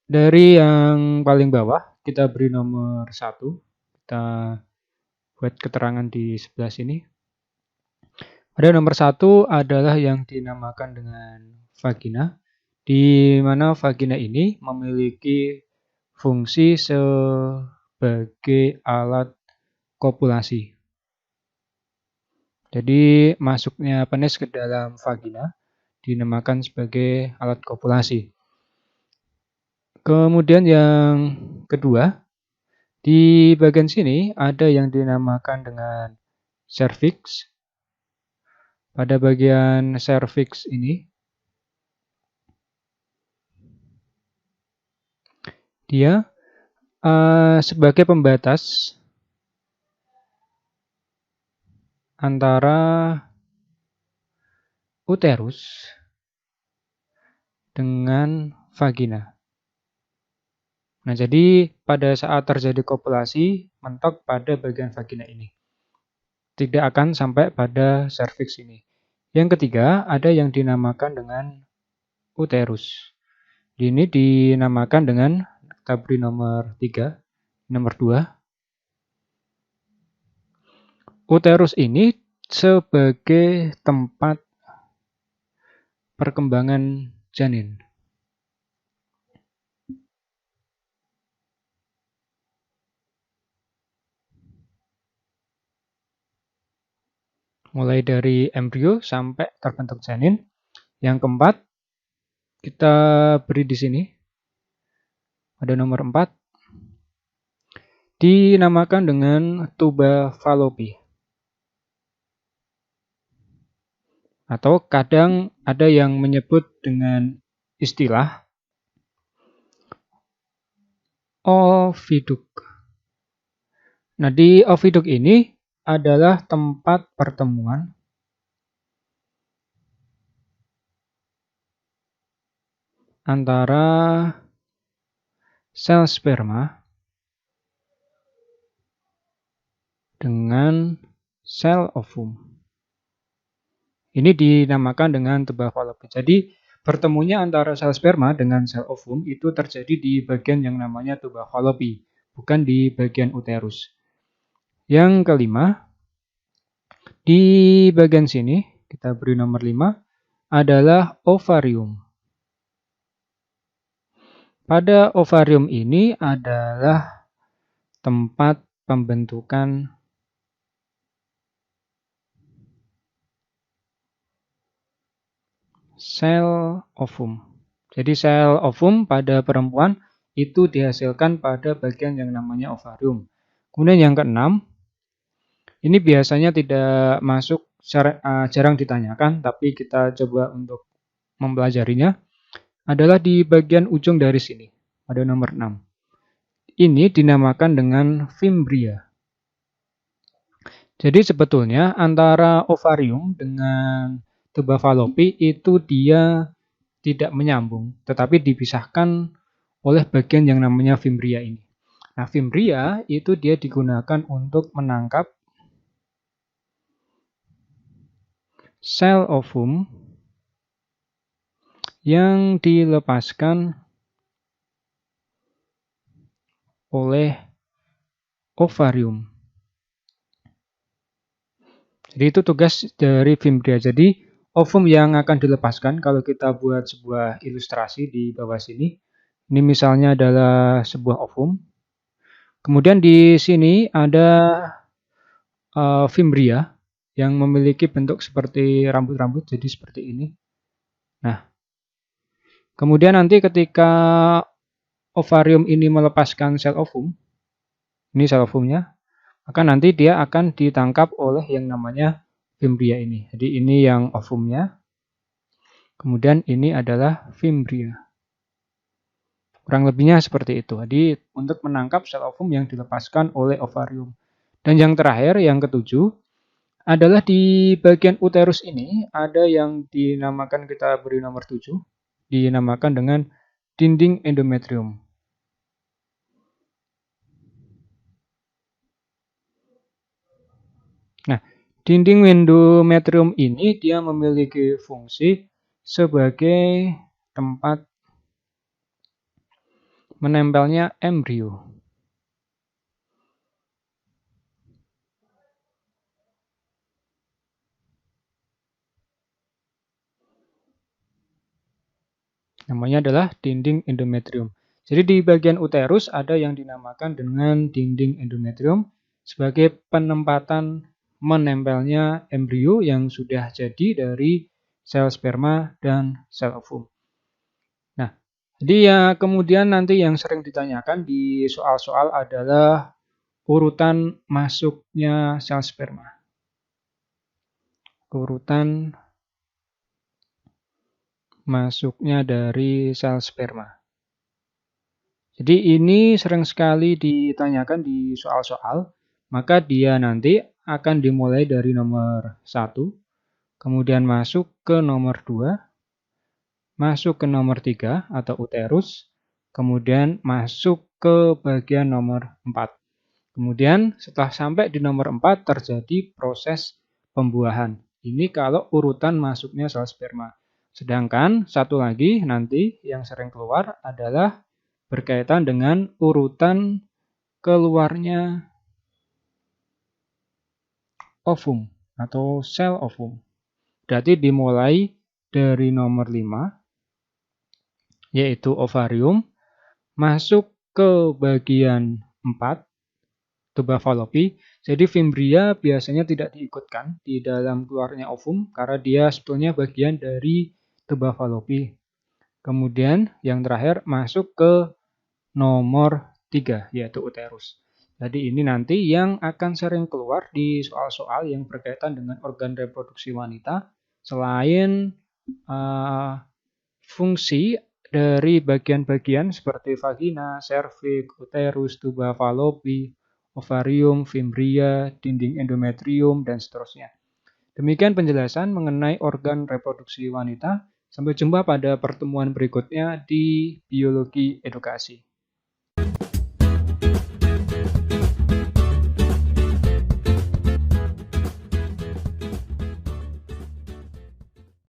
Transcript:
Dari yang paling bawah kita beri nomor 1. Kita buat keterangan di sebelah sini. Pada nomor 1 adalah yang dinamakan dengan vagina, di mana vagina ini memiliki fungsi sebagai alat kopulasi. Jadi masuknya penis ke dalam vagina dinamakan sebagai alat kopulasi. Kemudian yang kedua, di bagian sini ada yang dinamakan dengan cervix. Pada bagian cervix ini, dia sebagai pembatas antara uterus dengan vagina. Nah, jadi pada saat terjadi kopulasi, mentok pada bagian vagina ini. Tidak akan sampai pada serviks ini. Yang ketiga, ada yang dinamakan dengan uterus. Ini dinamakan dengan, kita beri nomor 3, nomor 2. Uterus ini sebagai tempat perkembangan janin. Mulai dari embrio sampai terbentuk janin. Yang keempat, kita beri di sini. Ada nomor 4. Dinamakan dengan tuba Fallopi. Atau kadang ada yang menyebut dengan istilah oviduk. Nah, di oviduk ini adalah tempat pertemuan antara sel sperma dengan sel ovum. Ini dinamakan dengan tuba Fallopi. Jadi, bertemunya antara sel sperma dengan sel ovum itu terjadi di bagian yang namanya tuba Fallopi, bukan di bagian uterus. Yang kelima, di bagian sini, kita beri nomor 5, adalah ovarium. Pada ovarium ini adalah tempat pembentukan sel ovum. Jadi sel ovum pada perempuan itu dihasilkan pada bagian yang namanya ovarium. Kemudian yang keenam, ini biasanya tidak masuk, jarang ditanyakan, tapi kita coba untuk mempelajarinya, adalah di bagian ujung dari sini, ada nomor 6. Ini dinamakan dengan fimbria. Jadi sebetulnya antara ovarium dengan tuba Fallopi itu dia tidak menyambung, tetapi dipisahkan oleh bagian yang namanya fimbria ini. Nah, fimbria itu dia digunakan untuk menangkap sel ovum yang dilepaskan oleh ovarium. Jadi itu tugas dari fimbria. Jadi ovum yang akan dilepaskan, kalau kita buat sebuah ilustrasi di bawah sini, ini misalnya adalah sebuah ovum. Kemudian di sini ada fimbria yang memiliki bentuk seperti rambut-rambut, jadi seperti ini. Nah, kemudian nanti ketika ovarium ini melepaskan sel ovum, ini sel ovumnya, maka nanti dia akan ditangkap oleh yang namanya fimbria ini. Jadi ini yang ovumnya, kemudian ini adalah fimbria. Kurang lebihnya seperti itu. Jadi untuk menangkap sel ovum yang dilepaskan oleh ovarium. Dan yang terakhir, yang ketujuh, adalah di bagian uterus ini ada yang dinamakan, kita beri nomor 7, dinamakan dengan dinding endometrium. Nah, dinding endometrium ini dia memiliki fungsi sebagai tempat menempelnya embrio. Namanya adalah dinding endometrium. Jadi di bagian uterus ada yang dinamakan dengan dinding endometrium sebagai penempatan menempelnya embrio yang sudah jadi dari sel sperma dan sel ovum. Nah, jadi ya kemudian nanti yang sering ditanyakan di soal-soal adalah urutan masuknya sel sperma. Urutan masuknya dari sel sperma. Jadi ini sering sekali ditanyakan di soal-soal, maka dia nanti akan dimulai dari nomor 1, kemudian masuk ke nomor 2, masuk ke nomor 3 atau uterus, kemudian masuk ke bagian nomor 4. Kemudian setelah sampai di nomor 4 terjadi proses pembuahan. Ini kalau urutan masuknya sel sperma. Sedangkan satu lagi nanti yang sering keluar adalah berkaitan dengan urutan keluarnya ovum atau sel ovum. Berarti dimulai dari nomor 5, yaitu ovarium, masuk ke bagian 4, tuba Fallopi. Jadi fimbria biasanya tidak diikutkan di dalam keluarnya ovum karena dia sebetulnya bagian dari tuba Fallopi. Kemudian yang terakhir masuk ke nomor 3, yaitu uterus. Jadi ini nanti yang akan sering keluar di soal-soal yang berkaitan dengan organ reproduksi wanita selain fungsi dari bagian-bagian seperti vagina, serviks, uterus, tuba Fallopi, ovarium, fimbria, dinding endometrium, dan seterusnya. Demikian penjelasan mengenai organ reproduksi wanita. Sampai jumpa pada pertemuan berikutnya di Biologi Edukasi.